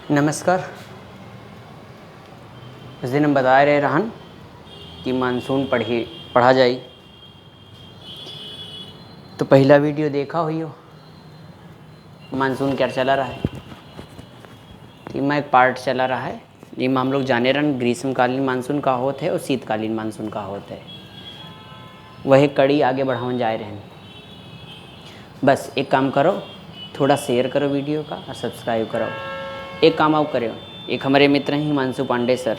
नमस्कार। इस दिन हम बता रहे रहन कि मानसून पढ़ा जाए। तो पहला वीडियो देखा हुई हो, मानसून क्या चला रहा है। इमा एक पार्ट चला रहा है जिसमें हम लोग जाने रहन ग्रीष्मकालीन मानसून का होता है और शीतकालीन मानसून का होता है। वही कड़ी आगे बढ़ावन जाए रहन। बस एक काम करो, थोड़ा शेयर करो वीडियो का और सब्सक्राइब करो। एक काम आप करो, एक हमारे मित्र हैं हिमांशु पांडे सर,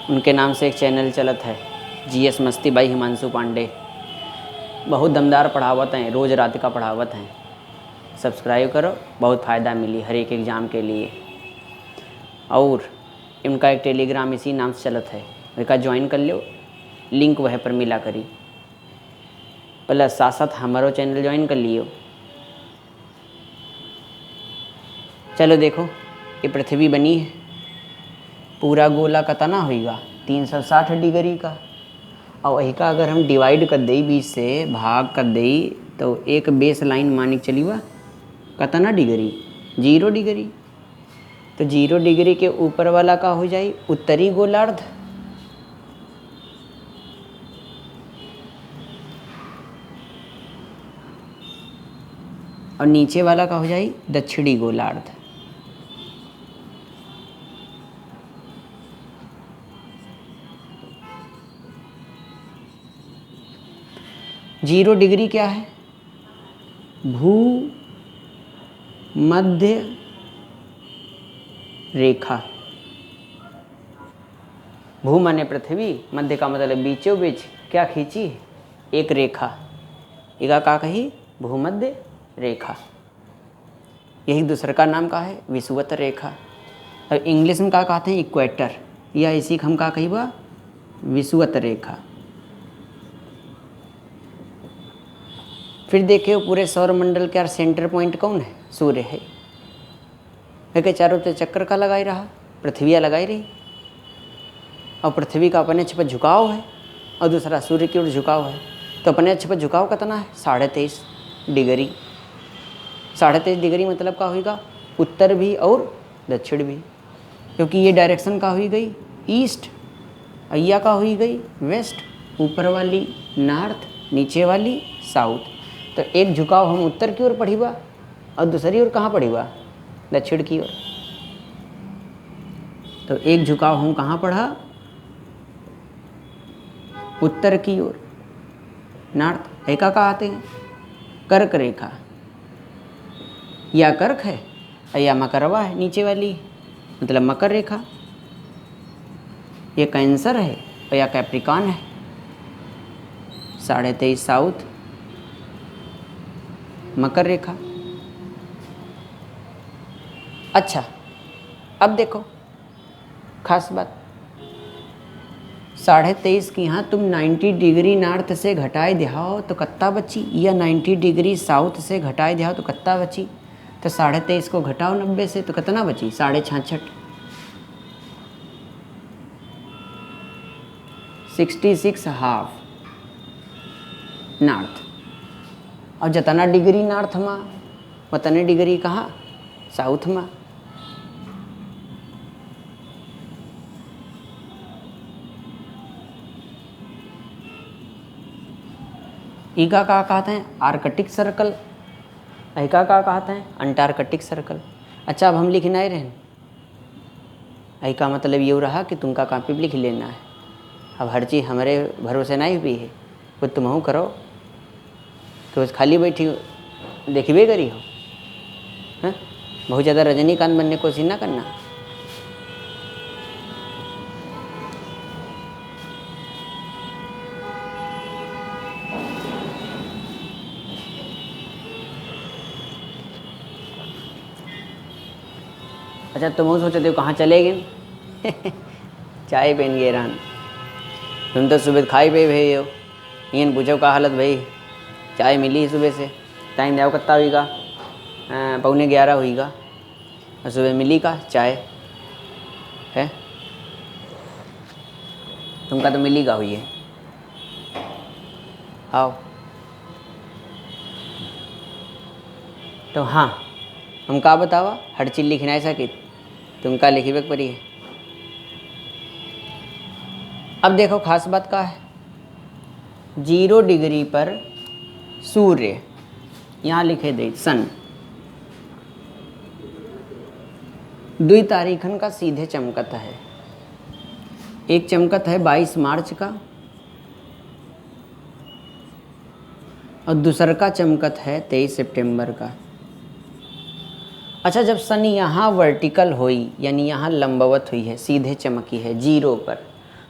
उनके नाम से एक चैनल चलत है जीएस मस्ती बाई हिमांशु पांडे। बहुत दमदार पढ़ावत हैं, रोज़ रात का पढ़ावत हैं। सब्सक्राइब करो, बहुत फ़ायदा मिली हर एक एग्ज़ाम के लिए। और इनका एक टेलीग्राम इसी नाम से चलत है, उसका ज्वाइन कर लो, लिंक वह पर मिला करी। प्लस साथ साथ हमारो चैनल ज्वाइन कर लियो। चलो देखो, ये पृथ्वी बनी है, पूरा गोला का तना होगा 360 डिग्री का। और वही का अगर हम डिवाइड कर दें, बीच से भाग कर दें, तो एक बेस लाइन मान के चलिए कतना डिग्री, 0 डिग्री। तो 0 डिग्री के ऊपर वाला का हो जाए उत्तरी गोलार्ध, और नीचे वाला का हो जाए दक्षिणी गोलार्ध। जीरो डिग्री क्या है? भू मध्य रेखा। भू माने पृथ्वी, मध्य का मतलब बीचों बीच क्या खींची, एक रेखा। इका का कही भूमध्य रेखा। यही दूसरा का नाम का है विषुवत रेखा। और इंग्लिश में का कहते हैं इक्वेटर, या इसी हम का कही बा विषुवत रेखा। फिर देखिए पूरे सौर मंडल का सेंटर पॉइंट कौन है? सूर्य है। के चारों तरफ चक्कर का लगाई रहा, पृथ्वी लगाई रही, और पृथ्वी का अपने अक्ष पर झुकाव है और दूसरा सूर्य की ओर झुकाव है। तो अपने अक्ष पर झुकाव कितना है? 23.5 डिग्री। 23.5 डिग्री मतलब का होगा उत्तर भी और दक्षिण भी, क्योंकि ये डायरेक्शन का हुई गई ईस्ट, अय्या का हुई गई वेस्ट, ऊपर वाली नॉर्थ, नीचे वाली साउथ। तो एक झुकाव हम उत्तर की ओर पढ़ीबा और दूसरी ओर कहाँ पढ़ीबा? दक्षिण की ओर। तो एक झुकाव हम कहाँ पढ़ा? उत्तर की ओर, नॉर्थ। एका का आते हैं कर्क रेखा, या कर्क है या मकरवा है, नीचे वाली मतलब मकर रेखा। ये कैंसर है या कैप्रिकॉन है। 23.5 साउथ, मकर रेखा। अच्छा, अब देखो खास बात, 23.5 की यहाँ तुम 90 डिग्री नॉर्थ से घटाए दिहाओ तो कत्ता बची, या 90 डिग्री साउथ से घटाए दिहाओ तो कत्ता बची। तो 23.5 को घटाओ 90 से तो कितना बची? 66.5। 66 हाफ नॉर्थ। और जितना डिग्री नॉर्थ में उतने डिग्री कहाँ? साउथ में। ईका का कहते हैं आर्कटिक सर्कल, ऐका का कहते हैं अंटार्कटिक सर्कल। अच्छा, अब हम लिखना ही रहें, ऐका मतलब ये रहा कि तुमका कॉपी भी लिख लेना है। अब हर चीज़ हमारे भरोसे नहीं हुई है, कुछ तुम करो कि बस खाली बैठी देखबे करी हो। हाँ, बहुत ज़्यादा रजनीकांत बनने की कोशिश ना करना। अच्छा, तुम सोचते हो कहाँ चले गए? चाय पहन गए रहन। तुम तो सुबह खाई पे भई हो, इन पूछो का हालत भाई। चाय मिली सुबह से, टाइम जाओ कत्ता हुईगा 11:15 हुईगा, और सुबह मिली का चाय है। तुमका तो मिली का हुई है। आओ तो हाँ, हम का बतावा हर चीज़ लिखना है सकित तुम का लिखिबे परी है। अब देखो खास बात का है 0 डिग्री पर सूर्य यहाँ लिखे दे सन 2 तारीखन का सीधे चमकत है। एक चमकत है 22 मार्च का और दूसरा का चमकत है 23 सितंबर का। अच्छा, जब सन यहाँ वर्टिकल हुई यानी यहाँ लंबवत हुई है, सीधे चमकी है 0 पर,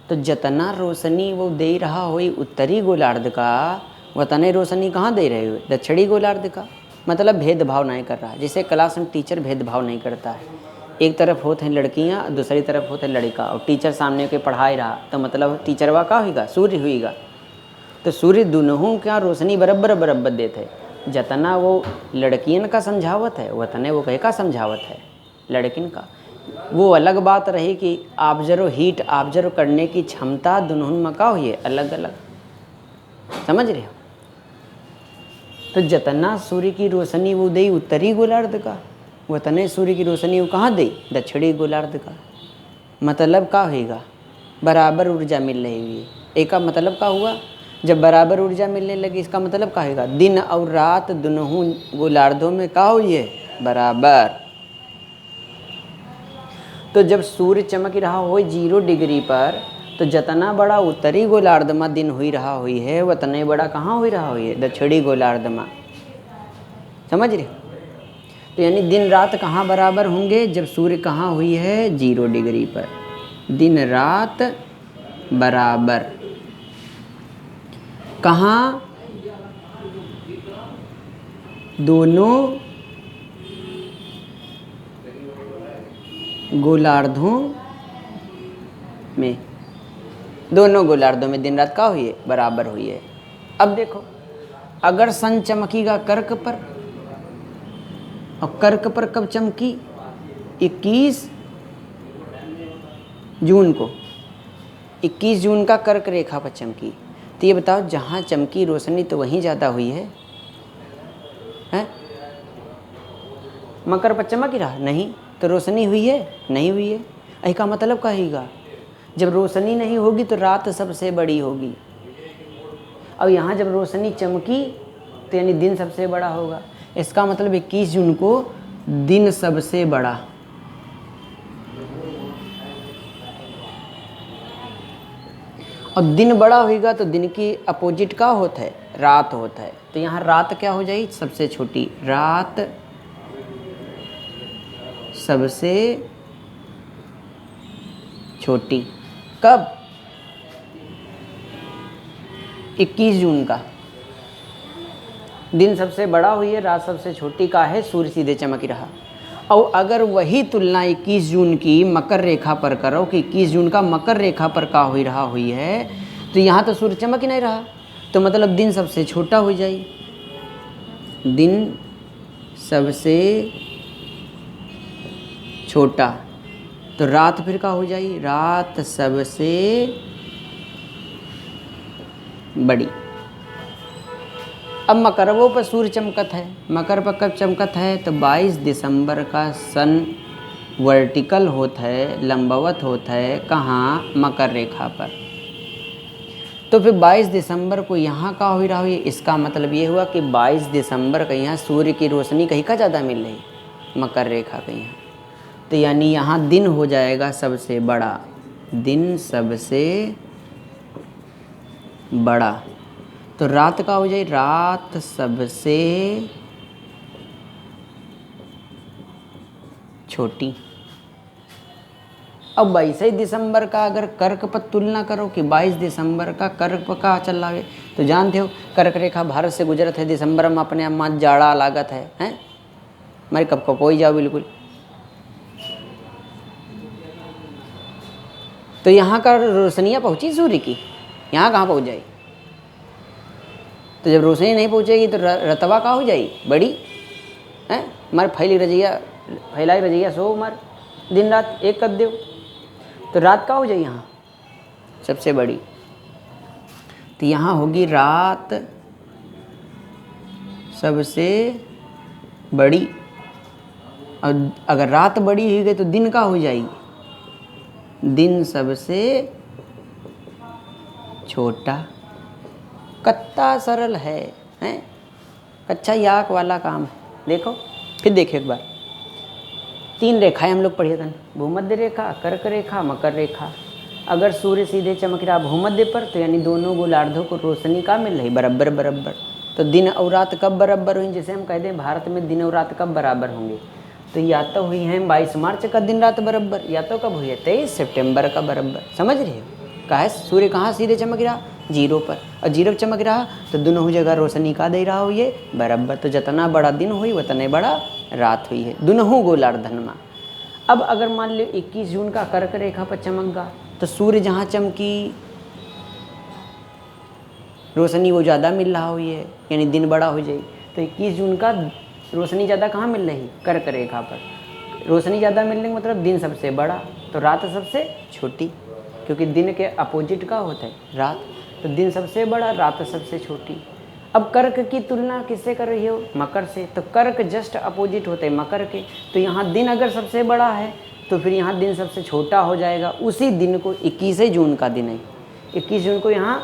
तो जितना रोशनी वो दे रहा हुई उत्तरी गोलार्ध का वतने रोशनी कहाँ दे रहे हुए दक्षिणी गोलार्ध का। मतलब भेदभाव नहीं कर रहा, जैसे क्लास में टीचर भेदभाव नहीं करता है। एक तरफ होते हैं लड़कियाँ, दूसरी तरफ होते हैं लड़का, और टीचर सामने के पढ़ाई रहा तो मतलब टीचरवा का होगा सूर्य हुईगा। तो सूर्य दोनों क्या रोशनी बराबर बराबर देते। जितना वो लड़कियन का समझावत है वतने वो कहे का समझावत है लड़किन का। वो अलग बात रही कि ऑब्जर्व हीट ऑब्जर्व करने की क्षमता दोनों में का हुई है अलग अलग, समझ रहे हो। तो जितना सूर्य की रोशनी वो दे उत्तरी गोलार्ध का वतने सूर्य की रोशनी वो कहाँ दे दक्षिणी गोलार्ध का। मतलब का होगा बराबर ऊर्जा मिल रही हुई है। एक का मतलब का हुआ जब बराबर ऊर्जा मिलने लगी, इसका मतलब का होगा दिन और रात दोनों गोलार्धों में का हुई है बराबर। तो जब सूर्य चमक रहा हो 0 डिग्री पर तो जितना बड़ा उत्तरी गोलार्ध में दिन हुई रहा हुई है उतना बड़ा कहाँ हुई रहा हुई है दक्षिणी गोलार्ध में, समझ रहे। तो यानी दिन रात कहाँ बराबर होंगे जब सूर्य कहाँ हुई है 0 डिग्री पर, दिन रात बराबर कहाँ दोनों गोलार्धों में, दोनों गोलार्धों में दिन रात का हुई है बराबर हुई है। अब देखो अगर सन चमकीगा कर्क पर, और कर्क पर कब चमकी 21 जून को, 21 जून का कर्क रेखा पर चमकी। तो ये बताओ जहाँ चमकी रोशनी तो वहीं ज़्यादा हुई है, हैं? मकर पर चमक ही रहा नहीं तो रोशनी हुई है नहीं हुई है। ऐ का मतलब कहेगा जब रोशनी नहीं होगी तो रात सबसे बड़ी होगी। अब यहाँ जब रोशनी चमकी तो यानी दिन सबसे बड़ा होगा। इसका मतलब 21 जून को दिन सबसे बड़ा। और दिन बड़ा होगा तो दिन की अपोजिट का होता है रात होता है। तो यहाँ रात क्या हो जाएगी सबसे छोटी, रात सबसे छोटी। कब 21 जून का दिन सबसे बड़ा हुई है रात सबसे छोटी का है, सूर्य सीधे चमक रहा। और अगर वही तुलना 21 जून की मकर रेखा पर करो कि 21 जून का मकर रेखा पर का हो रहा हुई है तो यहाँ तो सूर्य चमक ही नहीं रहा, तो मतलब दिन सबसे छोटा हो जाए, दिन सबसे छोटा। तो रात फिर का हो जाए रात सबसे बड़ी। अब मकरवों पर सूर्य चमकत है, मकर पर कब चमकत है तो 22 दिसंबर का सन वर्टिकल होता है लंबवत होता है कहाँ मकर रेखा पर। तो फिर 22 दिसंबर को यहाँ का हो रहा हुई, इसका मतलब ये हुआ कि 22 दिसंबर का यहाँ सूर्य की रोशनी कहीं का ज़्यादा मिल रही मकर रेखा का यहाँ। तो यानी यहाँ दिन हो जाएगा सबसे बड़ा, दिन सबसे बड़ा। तो रात का हो जाए रात सबसे छोटी। अब 22 दिसंबर का अगर कर्क पर तुलना करो कि 22 दिसंबर का कर्क पर का चल रहा है तो जानते हो कर्क रेखा भारत से गुजरत है दिसंबर में, अपने आप में जाड़ा लागत है हैं मैं कब कब हो ही जाओ बिल्कुल। तो यहाँ का रोशनियाँ पहुँची सूर्य की, यहाँ कहाँ पहुँच जाएगी। तो जब रोशनी नहीं पहुँचेगी तो रतवा का हो जाएगी बड़ी हैं, मर फैलाई रजैया सो मर दिन रात एक कर दो तो रात का हो जाए यहाँ सबसे बड़ी। तो यहाँ होगी रात सबसे बड़ी। और अगर रात बड़ी हो गई तो दिन का हो जाएगी, दिन सबसे छोटा। कितना सरल है, हैं? कच्चा याक वाला काम है। देखो फिर देखिए एक बार, 3 रेखाएं हम लोग पढ़िए थे, भूमध्य रेखा, कर्क रेखा, मकर रेखा। अगर सूर्य सीधे चमक रहा भूमध्य पर तो यानी दोनों गोलार्धों को रोशनी का मिल रही बराबर बराबर। तो दिन और रात कब बराबर हुई, जैसे हम कहते हैं भारत में दिन और रात कब बराबर होंगे, तो या तो हुई है 22 मार्च का दिन रात बराबर, या तो कब हुई है 23 सितंबर का बराबर। समझ रहे हो? कहा सूर्य कहाँ सीधे चमक रहा, 0 पर, और 0 चमक रहा तो दोनों जगह रोशनी का दे रहा हो ये बराबर। तो जितना बड़ा दिन हुई उतने बड़ा रात हुई है दोनों गोलार्धन में। अब अगर मान लो 21 जून का कर्क रेखा पर चमक गया तो सूर्य जहाँ चमकी रोशनी वो ज़्यादा मिल रहा हो ये, यानी दिन बड़ा हो जाए। तो 21 जून का रोशनी ज़्यादा कहाँ मिल रही, कर्क रेखा पर। रोशनी ज़्यादा मिलने का मतलब दिन सबसे बड़ा तो रात सबसे छोटी, क्योंकि दिन के अपोजिट का होता है रात। तो दिन सबसे बड़ा, रात सबसे छोटी। अब कर्क की तुलना किससे कर रही हो, मकर से। तो कर्क जस्ट अपोजिट होते हैं मकर के। तो यहाँ दिन अगर सबसे बड़ा है तो फिर यहाँ दिन सबसे छोटा हो जाएगा। उसी दिन को 21 जून का दिन है, 21 जून को यहाँ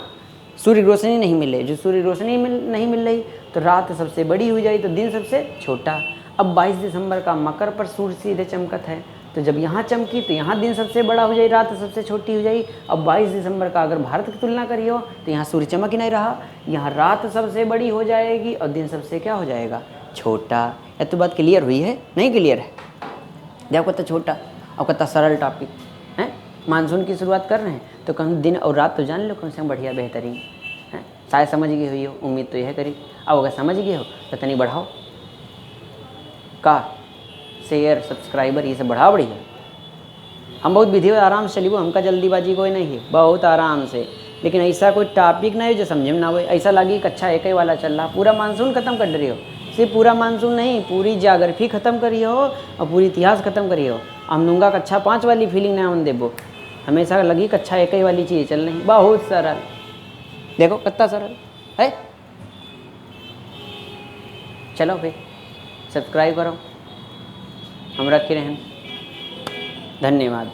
सूर्य रोशनी नहीं मिले, जो सूर्य रोशनी नहीं मिल रही तो रात सबसे बड़ी हो जाएगी तो दिन सबसे छोटा। अब 22 दिसंबर का मकर पर सूर्य सीधे चमकत है, तो जब यहाँ चमकी तो यहाँ दिन सबसे बड़ा हो जाए, रात सबसे छोटी हो जाएगी। अब 22 दिसंबर का अगर भारत की तुलना करी हो तो यहाँ सूर्य चमक ही नहीं रहा, यहाँ रात सबसे बड़ी हो जाएगी और दिन सबसे क्या हो जाएगा, छोटा। यह तो बात क्लियर हुई है, नहीं क्लियर है? देखो कितना छोटा और कितना सरल टॉपिक है। मानसून की शुरुआत कर रहे हैं तो कम दिन और रात तो जान लो कम से कम बढ़िया बेहतरीन है। शायद समझ गई हुई हो, उम्मीद तो यह करी। अब अगर समझ गए हो तो तनी बढ़ाओ का शेयर सब्सक्राइबर ये सब बढ़ाओ बढ़िया। हम बहुत विधि आराम से चली, वो हमका जल्दीबाजी कोई नहीं है, बहुत आराम से। लेकिन ऐसा कोई टॉपिक नहीं है जो समझ में ना हो, ऐसा लगी कक्षा एक ही वाला चल रहा, पूरा मानसून ख़त्म कर रही हो। सिर्फ पूरा मानसून नहीं, पूरी ज्योग्राफी ख़त्म करी हो और पूरी इतिहास ख़त्म करी हो। हम दूंगा कक्षा 5 वाली फीलिंग ना होने देबो, हमेशा लगी कक्षा एक ही वाली चीज़ चल रही। बहुत सरल, देखो कितना सरल है। चलो फिर सब्सक्राइब करो, हम रखे रहें। धन्यवाद।